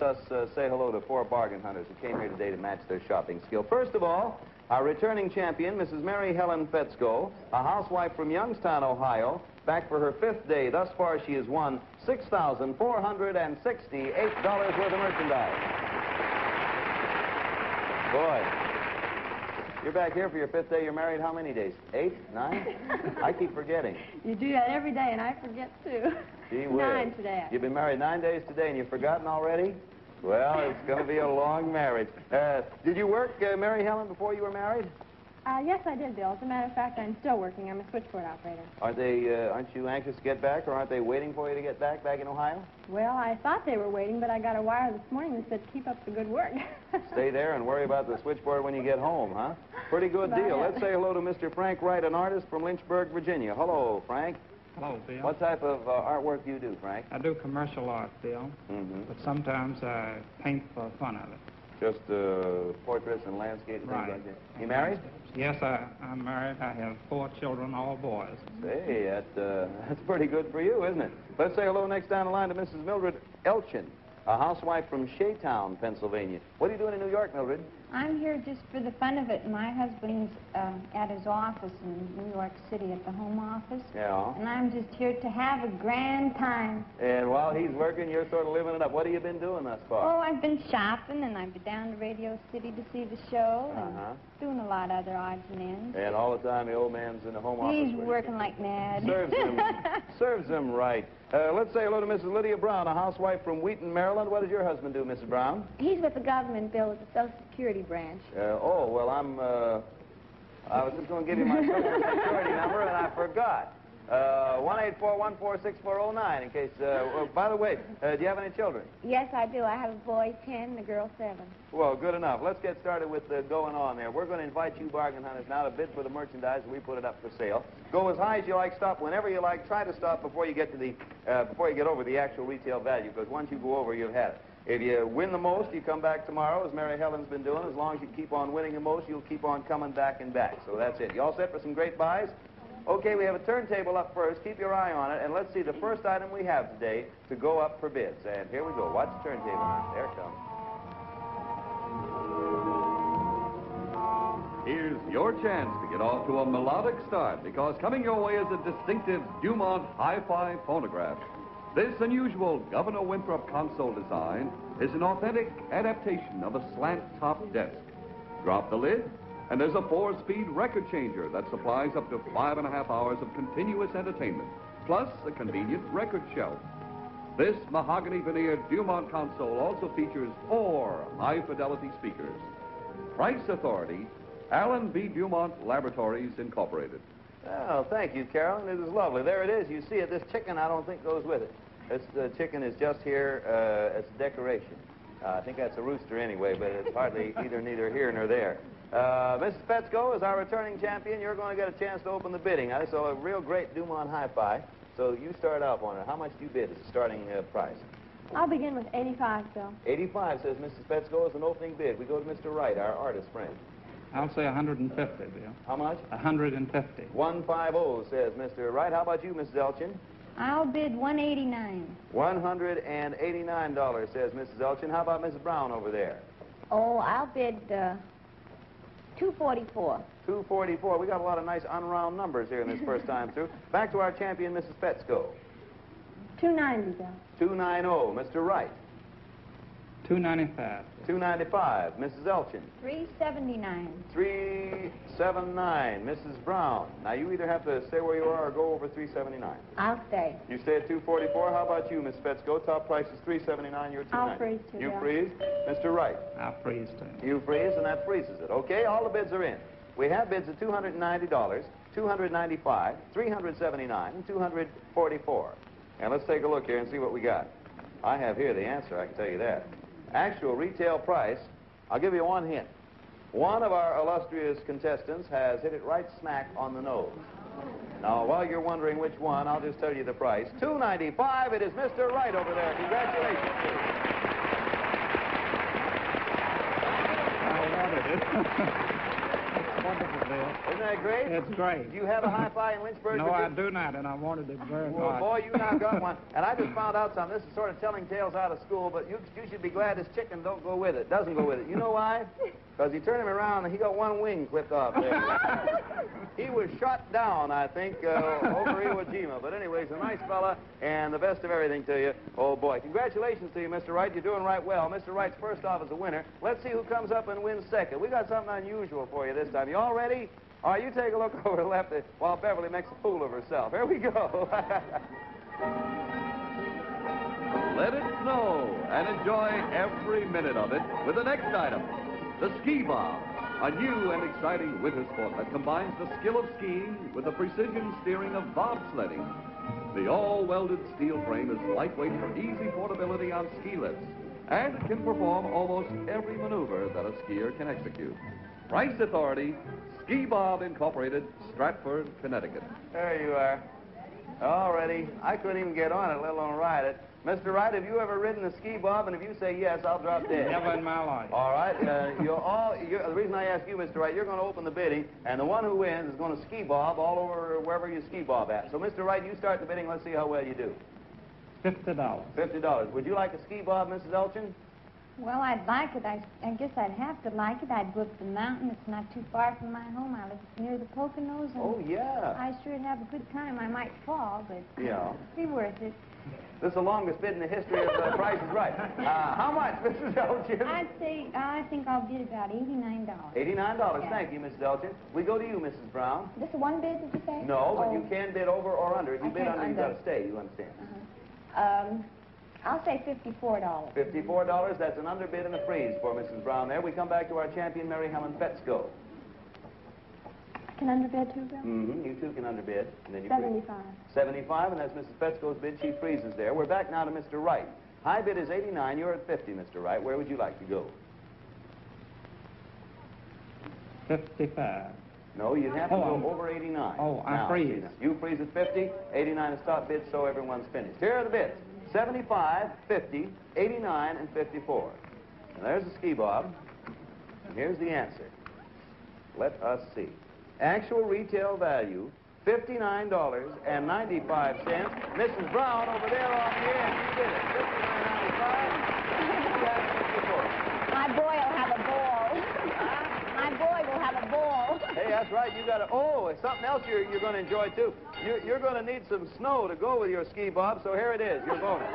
us say hello to 4 bargain hunters who came here today to match their shopping skill. First of all, our returning champion, Mrs. Mary Helen Fetzko, a housewife from Youngstown, Ohio, back for her 5th day. Thus far, she has won $6,468 worth of merchandise. Boy, you're back here for your 5th day. You're married how many days? 8? 9? I keep forgetting. You do that every day, and I forget, too. Gee whiz. 9 today. You've been married 9 days today, and you've forgotten already? Well, it's going to be a long marriage. Did you work, Mary Helen, before you were married? Yes, I did, Bill. As a matter of fact, I'm still working. I'm a switchboard operator. Aren't you anxious to get back, or aren't they waiting for you to get back in Ohio? Well, I thought they were waiting, but I got a wire this morning that said, keep up the good work. Stay there and worry about the switchboard when you get home, huh? Pretty good deal. Let's say hello to Mr. Frank Wright, an artist from Lynchburg, Virginia. Hello, Frank. Hello, Bill. What type of artwork do you do, Frank? I do commercial art, Bill, but sometimes I paint for fun of it. Just portraits and landscape and things like that. You married? Yes, I'm married. I have 4 children, all boys. Say, that's pretty good for you, isn't it? Let's say hello next down the line to Mrs. Mildred Elchin, a housewife from Shaytown, Pennsylvania. What are you doing in New York, Mildred? I'm here just for the fun of it. My husband's at his office in New York City at the home office. Yeah. And I'm just here to have a grand time. And while he's working, you're sort of living it up. What have you been doing thus far? Oh, I've been shopping, and I've been down to Radio City to see the show, and doing a lot of other odds and ends. And all the time the old man's in the home office. He's working like mad. Serves him right. Let's say hello to Mrs. Lydia Brown, a housewife from Wheaton, Maryland. What does your husband do, Mrs. Brown? He's with the government, Bill, at the Social Security branch. Oh, well, I was just going to give you my Social Security number, and I forgot. 1-841-46409, in case, by the way, do you have any children? Yes, I do. I have a boy 10 and a girl 7. Well, good enough. Let's get started with going on there. We're going to invite you bargain hunters now to bid for the merchandise, and we put it up for sale. Go as high as you like, stop whenever you like. Try to stop before you get to the, before you get over the actual retail value, because once you go over, you've had it. If you win the most, you come back tomorrow, as Mary Helen's been doing. As long as you keep on winning the most, you'll keep on coming back and back. So that's it. You all set for some great buys? Okay, we have a turntable up first. Keep your eye on it, and let's see the first item we have today to go up for bids. And here we go. Watch the turntable now. There it comes. Here's your chance to get off to a melodic start, because coming your way is a distinctive Dumont hi-fi phonograph. This unusual Governor Winthrop console design is an authentic adaptation of a slant-top desk. Drop the lid, and there's a 4-speed record changer that supplies up to 5.5 hours of continuous entertainment, plus a convenient record shelf. This mahogany veneered Dumont console also features 4 high-fidelity speakers. Price authority, Allen B. Dumont Laboratories, Incorporated. Oh, thank you, Carolyn. This is lovely. There it is. You see it. This chicken, I don't think, goes with it. This chicken is just here as a decoration. I think that's a rooster anyway, but it's hardly neither here nor there. Mrs. Fetzko, as our returning champion, you're going to get a chance to open the bidding. I saw a real great Dumont hi-fi, so you start out on it. How much do you bid as a starting price? I'll begin with 85, Bill. 85, says Mrs. Fetzko, as an opening bid. We go to Mr. Wright, our artist friend. I'll say 150, Bill. How much? 150. 150, says Mr. Wright. How about you, Mrs. Elchin? I'll bid $189. $189, says Mrs. Elchin. How about Mrs. Brown over there? Oh, I'll bid $244. $244. We got a lot of nice unround numbers here in this first time through. Back to our champion, Mrs. Fetzko. $290, Bill. $290, Mr. Wright. $295. $295, Mrs. Elchin. $379. $379, Mrs. Brown. Now, you either have to stay where you are or go over $379. I'll stay. You stay at $244. How about you, Miss Fetzko? Top price is $379. You're $290. I'll freeze, too, You Bill. freeze. Mr. Wright. I'll freeze, too. You freeze, and that freezes it. Okay, all the bids are in. We have bids at $290, $295, $379, and $244. And let's take a look here and see what we got. I have here the answer, I can tell you that. Actual retail price, I'll give you one hint. One of our illustrious contestants has hit it right smack on the nose. Now, while you're wondering which one, I'll just tell you the price. $295, it is Mr. Wright over there. Congratulations. I wanted it. It's wonderful, Bill. Isn't that great? It's great. Do you have a hi-fi in Lynchburg? No, I do not, and I wanted it very Well, much. boy, you now got one. And I just found out something. This is sort of telling tales out of school, but you should be glad this chicken doesn't go with it. You know why? Because he turned him around and he got one wing clipped off there. He was shot down, I think, over Iwo Jima. But anyway, he's a nice fella, and the best of everything to you. Oh, boy. Congratulations to you, Mr. Wright. You're doing right well. Mr. Wright's first off as a winner. Let's see who comes up and wins second. We got something unusual for you this time. You all ready? All right, you take a look over to the left while Beverly makes a fool of herself. Here we go. Let it snow and enjoy every minute of it with the next item, the ski bob, a new and exciting winter sport that combines the skill of skiing with the precision steering of bobsledding. The all-welded steel frame is lightweight for easy portability on ski lifts, and it can perform almost every maneuver that a skier can execute. Rice Authority, Ski Bob Incorporated, Stratford, Connecticut. There you are. All righty. I couldn't even get on it, let alone ride it. Mr. Wright, have you ever ridden a ski bob? And if you say yes, I'll drop dead. Never in my life. All right. The reason I ask you, Mr. Wright, you're going to open the bidding, and the one who wins is going to ski bob all over wherever you ski bob at. So, Mr. Wright, you start the bidding. Let's see how well you do. $50. $50. Would you like a ski bob, Mrs. Elchin? Well, I'd like it. I guess I'd have to like it. I'd go up the mountain. It's not too far from my home. I live near the Poconos. And Oh, yeah. I sure have a good time. I might fall, but Yeah. it'd be worth it. This is the longest bid in the history of Price is Right. How much, Mrs. Elchin? I'd say, I think I'll bid about $89. $89. Yeah. Thank you, Mrs. Elchin. We go to you, Mrs. Brown. This is one bid, did you say? No, but Oh. you can bid over or under. If you I bid can't under, you've under. got to stay. You understand? I'll say $54. $54. That's an underbid and a freeze for Mrs. Brown there. We come back to our champion, Mary Helen Fetzko. Can underbid too, Bill? Mm-hmm. You two can underbid. And then you 75. 75, and that's Mrs. Fetzko's bid. She freezes there. We're back now to Mr. Wright. High bid is 89. You're at 50, Mr. Wright. Where would you like to go? 55. No, you'd have to Oh, go over 89. Oh, I Now, freeze. You freeze at 50. 89 is top bid, so everyone's finished. Here are the bids. 75, 50, 89, and 54. And there's the ski bob. And here's the answer. Let us see. Actual retail value, $59.95. Mrs. Brown over there on the end. You did it. $59.95. My boy will have a ball. My boy will have a ball. Hey, that's right. You got to. Oh, it's something else you're going to enjoy too. You're going to need some snow to go with your ski bob. So here it is, your bonus.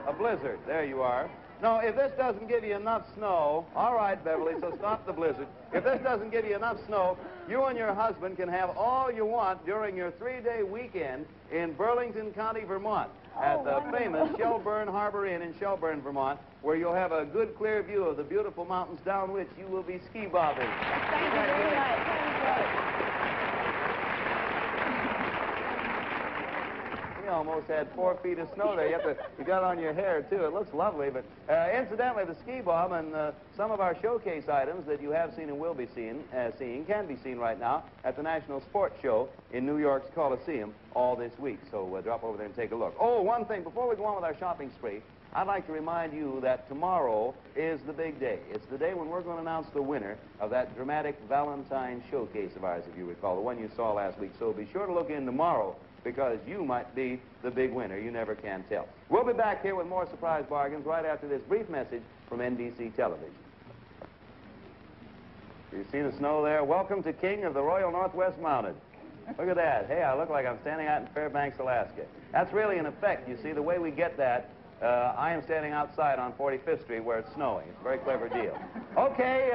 A blizzard. There you are. No, if this doesn't give you enough snow, all right, Beverly. So stop the blizzard. If this doesn't give you enough snow, you and your husband can have all you want during your 3-day weekend in Burlington County, Vermont, at the famous Shelburne Harbor Inn in Shelburne, Vermont, where you'll have a good, clear view of the beautiful mountains down which you will be ski bobbing. Thank you very much. You almost had 4 feet of snow there. You got on your hair, too. It looks lovely. But incidentally, the ski bob and some of our showcase items that you have seen and will be seeing can be seen right now at the National Sports Show in New York's Coliseum all this week. So drop over there and take a look. Oh, one thing. Before we go on with our shopping spree, I'd like to remind you that tomorrow is the big day. It's the day when we're going to announce the winner of that dramatic Valentine showcase of ours, if you recall, the one you saw last week. So be sure to look in tomorrow, because you might be the big winner. You never can tell. We'll be back here with more surprise bargains right after this brief message from NBC Television. You see the snow there? Welcome to King of the Royal Northwest Mounted. Look at that. Hey, I look like I'm standing out in Fairbanks, Alaska. That's really an effect. You see, the way we get that, I am standing outside on 45th Street where it's snowing. It's a very clever deal. Okay,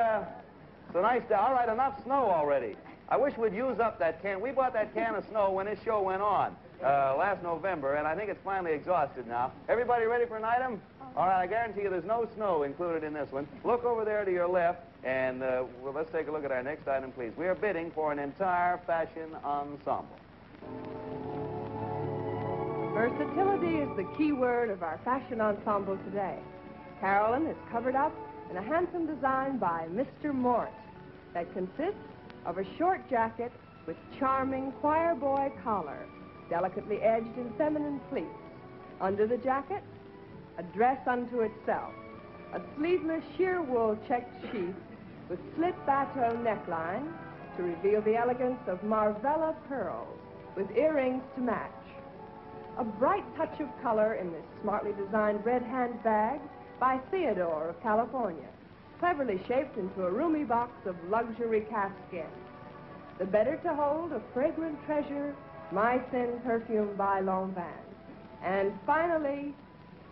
it's a nice day. All right, enough snow already. I wish we'd use up that can. We bought that can of snow when this show went on last November, and I think it's finally exhausted now. Everybody ready for an item? All right, I guarantee you there's no snow included in this one. Look over there to your left, and well, let's take a look at our next item, please. We are bidding for an entire fashion ensemble. Versatility is the key word of our fashion ensemble today. Carolyn is covered up in a handsome design by Mr. Mort that consists of a short jacket with charming choir boy collar, delicately edged in feminine pleats. Under the jacket, a dress unto itself, a sleeveless sheer wool checked sheath with slit bateau neckline to reveal the elegance of Marvella pearls with earrings to match. A bright touch of color in this smartly designed red handbag by Theodore of California, cleverly shaped into a roomy box of luxury calfskin. The better to hold a fragrant treasure, My Sin perfume by Lanvin. And finally,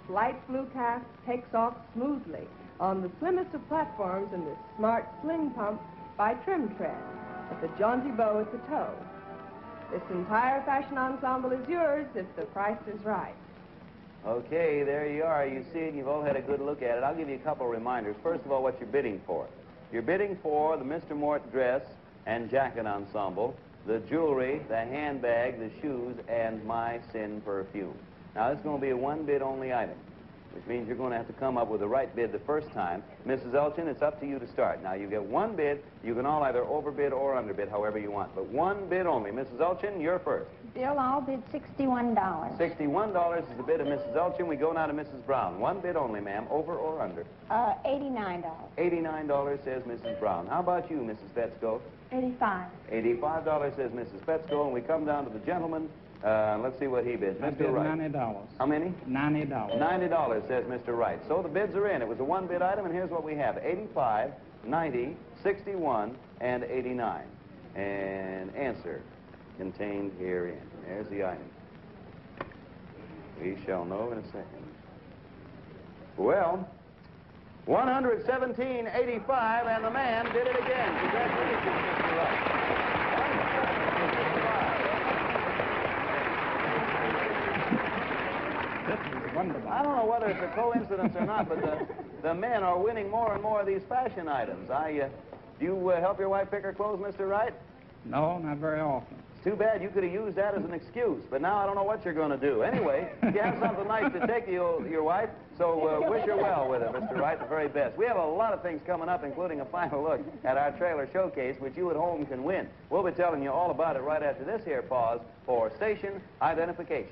Flight Blue calf takes off smoothly on the slimmest of platforms in this smart sling pump by Trim Tread, with a jaunty bow at the toe. This entire fashion ensemble is yours if the price is right. Okay, there you are. You see it, and you've all had a good look at it. I'll give you a couple of reminders. First of all, what you're bidding for. You're bidding for the Mr. Mort dress and jacket ensemble, the jewelry, the handbag, the shoes, and My Sin perfume. Now, this is going to be a one-bid only item, which means you're going to have to come up with the right bid the first time. Mrs. Elchin, it's up to you to start. Now, you get one bid. You can all either overbid or underbid, however you want, but one bid only. Mrs. Elchin, you're first. Bill, I'll bid $61. $61 is the bid of Mrs. Elchin. We go now to Mrs. Brown. One bid only, ma'am. Over or under? $89. $89 says Mrs. Brown. How about you, Mrs. Fetzko? $85. $85 says Mrs. Fetzko, and we come down to the gentleman. Let's see what he bids. I Mr. bid Wright. $90. How many? $90. $90 says Mr. Wright. So the bids are in. It was a one-bid item, and here's what we have. 85, 90, 61, and 89. And answer contained herein. There's the item. We shall know in a second. Well, 117.85, and the man did it again. Congratulations, Mr. Wright. Wonderful. I don't know whether it's a coincidence or not, but the men are winning more and more of these fashion items. Do you help your wife pick her clothes, Mr. Wright? No, not very often. It's too bad. You could have used that as an excuse, but now I don't know what you're going to do. Anyway, you have something nice to take your wife, so wish her well with it, Mr. Wright, the very best. We have a lot of things coming up, including a final look at our trailer showcase, which you at home can win. We'll be telling you all about it right after this here pause for station identification.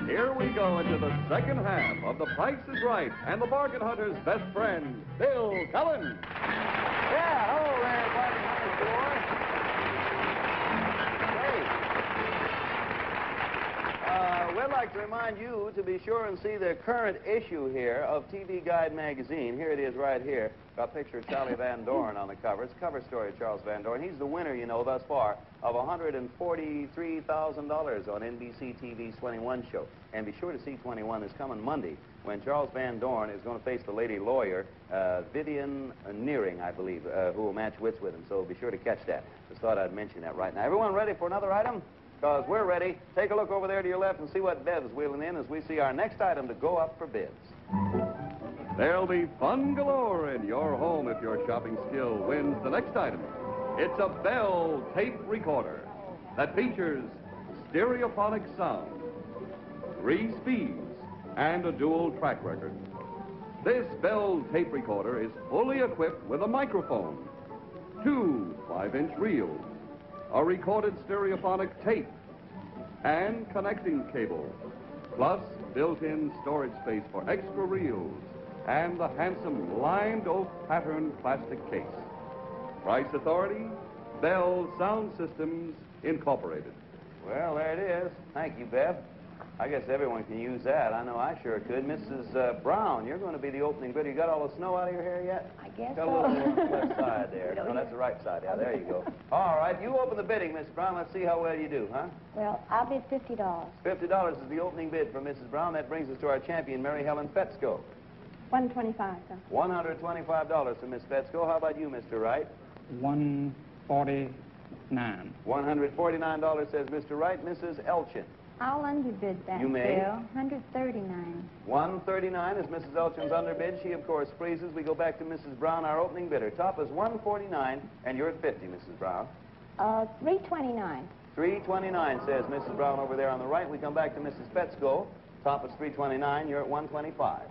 Here we go into the second half of The Price is Right and the bargain hunter's best friend, Bill Cullen. Yeah, hello there, bargain hunters galore. Great. We'd like to remind you to be sure and see the current issue here of TV Guide magazine. Here it is right here. Got a picture of Charlie Van Doren on the cover. It's a cover story of Charles Van Doren. He's the winner, you know, thus far of $143,000 on NBC TV's 21 show. And be sure to see 21 is coming Monday when Charles Van Doren is going to face the lady lawyer, Vivian Nearing, I believe, who will match wits with him. So be sure to catch that. Just thought I'd mention that right now. Everyone ready for another item? Because we're ready. Take a look over there to your left and see what Bev is wheeling in as we see our next item to go up for bids. There'll be fun galore in your home if your shopping skill wins the next item. It's a Bell tape recorder that features stereophonic sound, 3 speeds, and a dual track record. This Bell tape recorder is fully equipped with a microphone, 2 5-inch reels, a recorded stereophonic tape, and connecting cable, plus built-in storage space for extra reels, and the handsome lined oak pattern plastic case. Price authority, Bell Sound Systems Incorporated. Well, there it is. Thank you, Bev. I guess everyone can use that. I know I sure could. Mrs. Brown, you're going to be the opening bidder. You got all the snow out of your hair yet? I guess Got a little more on the left side there. No, that's the right side. Yeah, there you go. All right, you open the bidding, Mrs. Brown. Let's see how well you do, huh? Well, I'll bid $50. $50 is the opening bid for Mrs. Brown. That brings us to our champion, Mary Helen Fetzko. $125, sir. $125 for Miss Fetzko. How about you, Mr. Wright? $149. $149 says Mr. Wright. Mrs. Elchin. I'll underbid that, You may. Bill. $139. $139 is Mrs. Elchin's underbid. She, of course, freezes. We go back to Mrs. Brown, our opening bidder. Top is $149, and you're at $50, Mrs. Brown. $329. $329 says Mrs. Brown over there on the right. We come back to Mrs. Fetzko. Top is $329. You're at $125.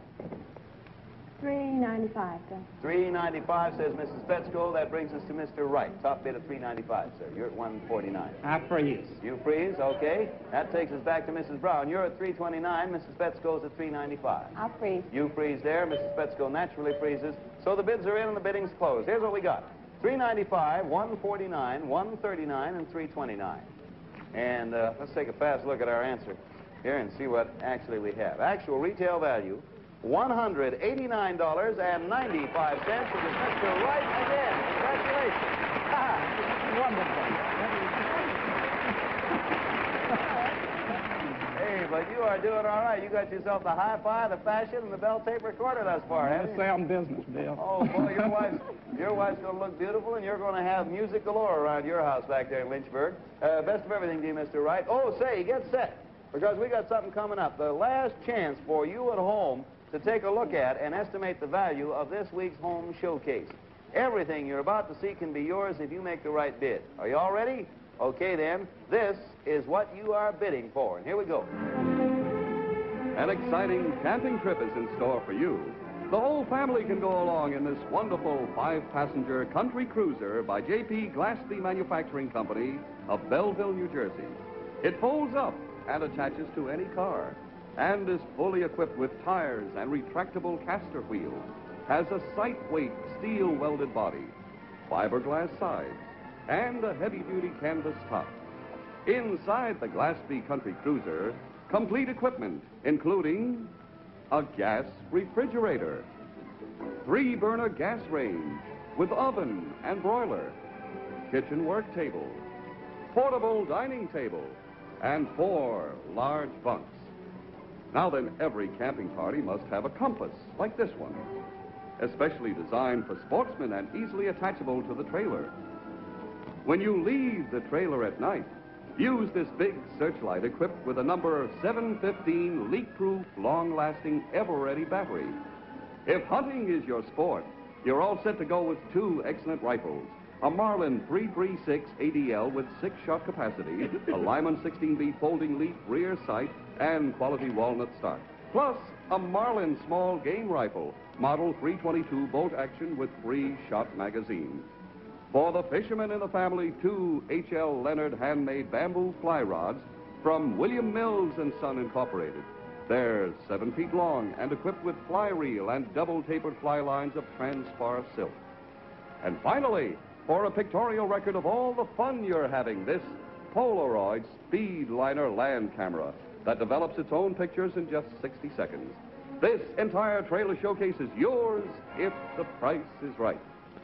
$3.95, sir. $3.95, says Mrs. Petsko. That brings us to Mr. Wright. Top bid of $3.95, sir. You're at $1.49. I freeze. You freeze, okay. That takes us back to Mrs. Brown. You're at $3.29. Mrs. Petsko's at $3.95. I'll freeze. You freeze there. Mrs. Petsko naturally freezes. So the bids are in and the bidding's closed. Here's what we got. $3.95, $1.49, $1.39, and $3.29. And let's take a fast look at our answer here and see what actually we have. Actual retail value, $189.95. It is Mr. Wright again. Congratulations. Wonderful. Hey, but you are doing all right. You got yourself the hi-fi, the fashion, and the bell tape recorder thus far, haven't you? Sound business, Bill. Oh, boy, your wife's going to look beautiful, and you're going to have music galore around your house back there in Lynchburg. Best of everything to you, Mr. Wright. Oh, say, get set, because we got something coming up. The last chance for you at home to take a look at and estimate the value of this week's home showcase. Everything you're about to see can be yours if you make the right bid. Are you all ready? Okay, then. This is what you are bidding for. And here we go. An exciting camping trip is in store for you. The whole family can go along in this wonderful 5-passenger country cruiser by J.P. Glaspie Manufacturing Company of Belleville, New Jersey. It folds up and attaches to any car and is fully equipped with tires and retractable caster wheels, has a sight-weight steel-welded body, fiberglass sides, and a heavy-duty canvas top. Inside the Glaspie Country Cruiser, complete equipment, including a gas refrigerator, 3-burner gas range with oven and broiler, kitchen work table, portable dining table, and 4 large bunks. Now then, every camping party must have a compass like this one, especially designed for sportsmen and easily attachable to the trailer. When you leave the trailer at night, use this big searchlight equipped with a number 715 leak-proof, long-lasting, ever-ready battery. If hunting is your sport, you're all set to go with 2 excellent rifles. A Marlin 336 ADL with 6-shot capacity, a Lyman 16B folding leaf rear sight, and quality walnut stock. Plus, a Marlin small game rifle, model 322 bolt action with 3-shot magazine. For the fishermen in the family, 2 H.L. Leonard handmade bamboo fly rods from William Mills & Son Incorporated. They're 7 feet long and equipped with fly reel and double-tapered fly lines of transpar silk. And finally, for a pictorial record of all the fun you're having, this Polaroid Speedliner land camera that develops its own pictures in just 60 seconds. This entire trailer showcase is yours if the price is right.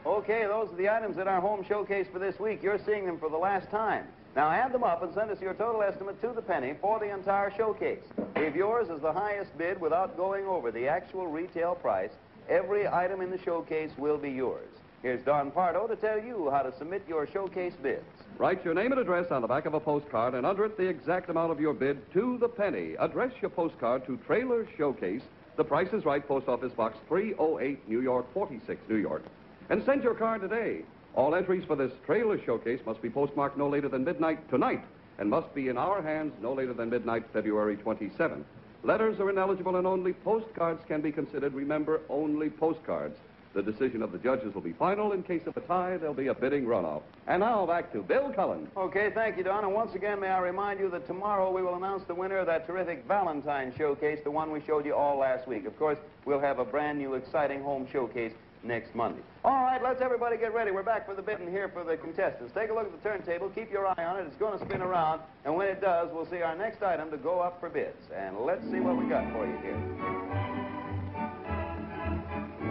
Okay, those are the items in our home showcase for this week. You're seeing them for the last time. Now add them up and send us your total estimate to the penny for the entire showcase. If yours is the highest bid without going over the actual retail price, every item in the showcase will be yours. Here's Don Pardo to tell you how to submit your showcase bids. Write your name and address on the back of a postcard and under it the exact amount of your bid to the penny. Address your postcard to Trailer Showcase, The Price is Right, Post Office Box 308, New York, 46, New York. And send your card today. All entries for this trailer showcase must be postmarked no later than midnight tonight and must be in our hands no later than midnight February 27th. Letters are ineligible and only postcards can be considered. Remember, only postcards. The decision of the judges will be final. In case of a tie, there'll be a bidding runoff. And now back to Bill Cullen. Okay, thank you, Don. And once again, may I remind you that tomorrow we will announce the winner of that terrific Valentine showcase, the one we showed you all last week. Of course, we'll have a brand new, exciting home showcase next Monday. All right, let's everybody get ready. We're back for the bidding here for the contestants. Take a look at the turntable. Keep your eye on it. It's going to spin around. And when it does, we'll see our next item to go up for bids. And let's see what we got for you here.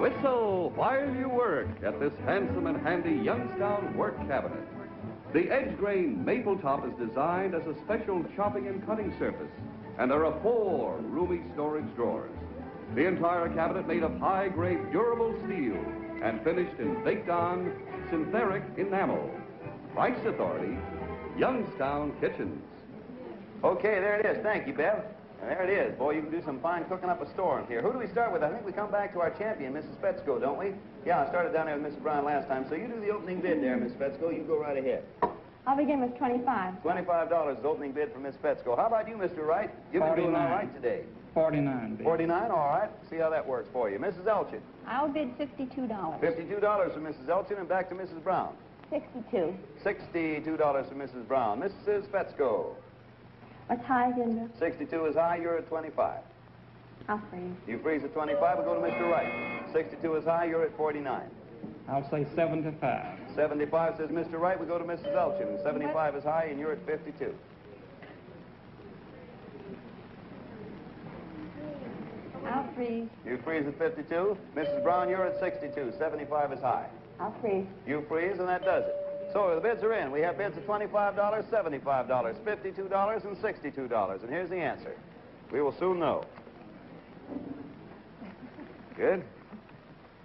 Whistle while you work at this handsome and handy Youngstown work cabinet. The edge grain maple top is designed as a special chopping and cutting surface, and there are 4 roomy storage drawers. The entire cabinet made of high-grade durable steel and finished in baked-on synthetic enamel. Price authority, Youngstown Kitchens. Okay, there it is. Thank you, Bev. And there it is. Boy, you can do some fine cooking up a storm here. Who do we start with? I think we come back to our champion, Mrs. Petsko, don't we? Yeah, I started down there with Mrs. Brown last time. So you do the opening bid there, Mrs. Petsko. You go right ahead. I'll begin with 25. $25 is opening bid for Miss Petsko. How about you, Mr. Wright? You've been doing all 49. right today. 49, Bill. 49, all right. See how that works for you. Mrs. Elchin. I'll bid $52. $52 for Mrs. Elchin, and back to Mrs. Brown. 62. $62 for Mrs. Brown. Mrs. Petsko. What's high again, Bill? 62 is high, you're at 25. I'll freeze. You freeze at 25, we'll go to Mr. Wright. 62 is high, you're at 49. I'll say 75. 75 says Mr. Wright, we go to Mrs. Elchin. 75 is high, and you're at 52. I'll freeze. You freeze at 52. Mrs. Brown, you're at 62. 75 is high. I'll freeze. You freeze, and that does it. So the bids are in. We have bids of $25, $75, $52, and $62. And here's the answer. We will soon know. Good.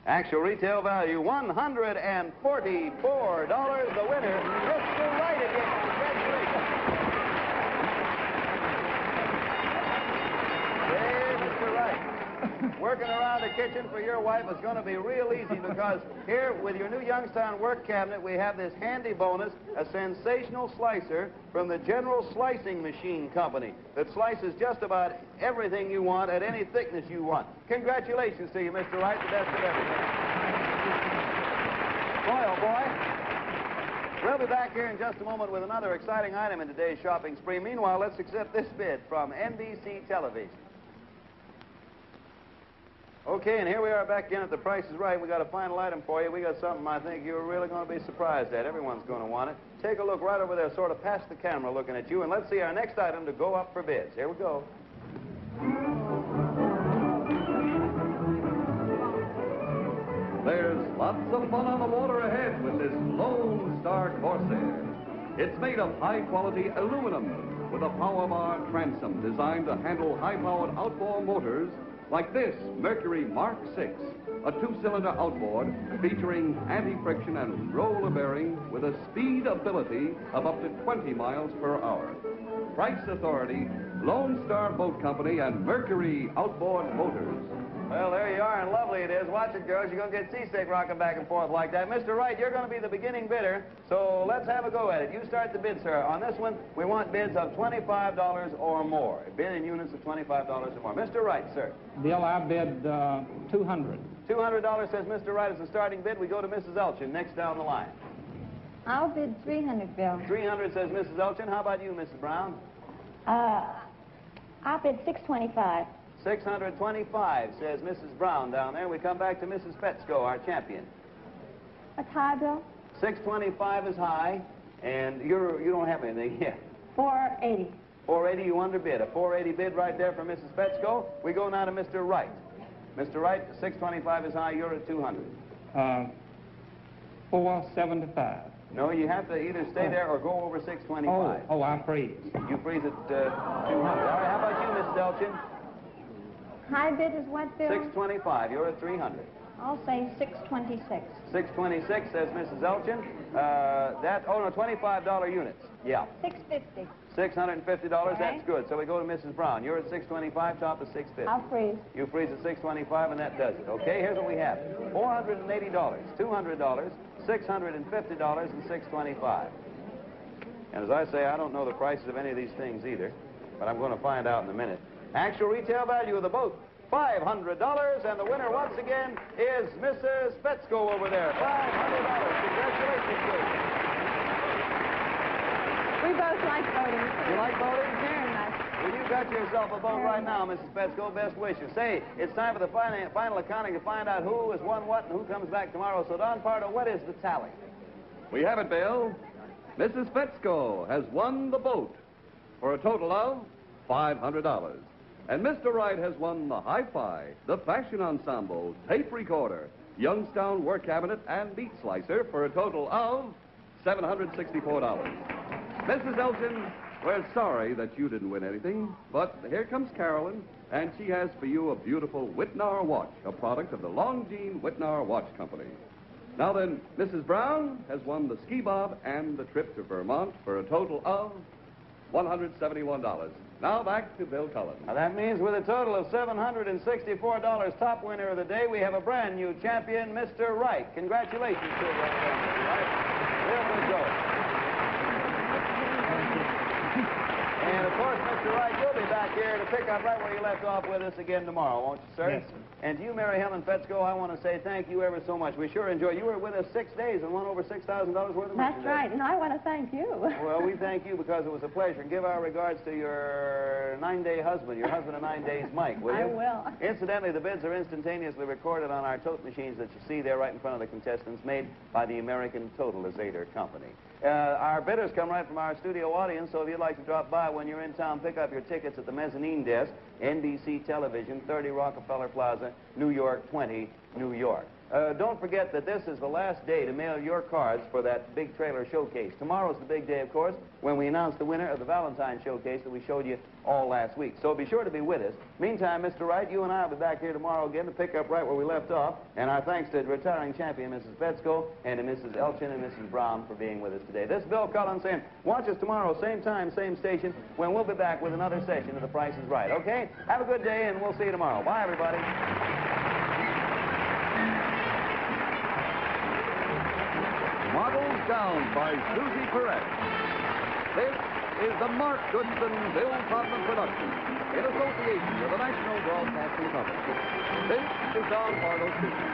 Actual retail value, $144. The winner, Mr. Wright again. Congratulations. Hey, Mr. Wright. Working around the kitchen for your wife is going to be real easy because here with your new Youngstown work cabinet, we have this handy bonus, a sensational slicer from the General Slicing Machine Company that slices just about everything you want at any thickness you want. Congratulations to you, Mr. Wright, the best of everything. Boy, oh boy. We'll be back here in just a moment with another exciting item in today's shopping spree. Meanwhile, let's accept this bid from NBC Television. Okay, and here we are back again at The Price is Right. We got a final item for you. We got something I think you're really going to be surprised at. Everyone's going to want it. Take a look right over there, sort of past the camera looking at you, and let's see our next item to go up for bids. Here we go. There's lots of fun on the water ahead with this Lone Star Corsair. It's made of high-quality aluminum with a power bar transom designed to handle high-powered outboard motors like this Mercury Mark 6, a two-cylinder outboard featuring anti-friction and roller bearing with a speed ability of up to 20 miles per hour. Price authority, Lone Star Boat Company and Mercury Outboard Motors. Well, there you are, and lovely it is. Watch it, girls. You're going to get seasick rocking back and forth like that. Mr. Wright, you're going to be the beginning bidder, so let's have a go at it. You start the bid, sir. On this one, we want bids of $25 or more. Bid in units of $25 or more. Mr. Wright, sir. Bill, I bid 200. $200 says Mr. Wright is the starting bid. We go to Mrs. Elchin, next down the line. I'll bid 300, Bill. 300 says Mrs. Elchin. How about you, Mrs. Brown? I'll bid 625. 625 says Mrs. Brown down there. We come back to Mrs. Petsko, our champion. What's high, Bill? 625 is high, and you don't have anything yet. 480. 480, you underbid. A 480 bid right there for Mrs. Petsko. We go now to Mr. Wright. Mr. Wright, 625 is high. You're at 200. 475. No, you have to either stay there or go over 625. Oh, I freeze. You freeze at 200. All right, how about you, Mrs. Elchin? High bid is what, Bill? 625. You're at 300. I'll say 626. 626 says Mrs. Elchin. $25 units. Yeah. 650. $650, that's good. So we go to Mrs. Brown. You're at 625, top is 650. I'll freeze. You freeze at 625, and that does it. Okay, here's what we have. $480, $200, $650, and $625. And as I say, I don't know the prices of any of these things either, but I'm going to find out in a minute. Actual retail value of the boat, $500, and the winner once again is Mrs. Petsko over there. $500. Congratulations to you. We both like boating. You like boating? Very nice. Well, you got yourself a boat right now, Mrs. Petsko. Best wishes. Say, it's time for the final accounting to find out who has won what and who comes back tomorrow. So, Don Pardo, what is the tally? We have it, Bill. Mrs. Petsko has won the boat for a total of $500. And Mr. Wright has won the hi-fi, the fashion ensemble, tape recorder, Youngstown work cabinet, and meat slicer for a total of $764. Mrs. Elchin, we're sorry that you didn't win anything, but here comes Carolyn, and she has for you a beautiful Whitnar watch, a product of the Longines Whitnar Watch Company. Now then, Mrs. Brown has won the ski bob and the trip to Vermont for a total of $171. Now back to Bill Cullen. Now that means with a total of $764, top winner of the day, we have a brand new champion, Mr. Wright. Congratulations to you, Mr. Wright. Real good job. course, Mr. Wright, you'll be back here to pick up right where you left off with us again tomorrow, won't you, sir? Yes, sir. And to you, Mary Helen Fetzko, I want to say thank you ever so much. We sure enjoyed. You were with us 6 days and won over $6,000 worth of That's merchandise. right, and I want to thank you. Well, we thank you because it was a pleasure. Give our regards to your 9-day husband, your husband of 9 days, Mike, will you? I will. Incidentally, the bids are instantaneously recorded on our tote machines that you see there right in front of the contestants, made by the American Totalizator Company. Our bidders come right from our studio audience, so if you'd like to drop by when you're in town, pick up your tickets at the mezzanine desk, NBC Television, 30 Rockefeller Plaza, New York 20, New York. Don't forget that this is the last day to mail your cards for that big trailer showcase. Tomorrow's the big day, of course, when we announce the winner of the Valentine showcase that we showed you all last week. So be sure to be with us. Meantime, Mr. Wright, you and I will be back here tomorrow again to pick up right where we left off. And our thanks to retiring champion Mrs. Fetzko and to Mrs. Elchin and Mrs. Brown for being with us today. This is Bill Cullen saying, watch us tomorrow, same time, same station, when we'll be back with another session of The Price is Right. Okay? Have a good day, and we'll see you tomorrow. Bye, everybody. Models Down by Susie Perez. This is the Mark Goodson, Bill Todman production in association with the National Broadcasting Company. This is Don Pardo speaking.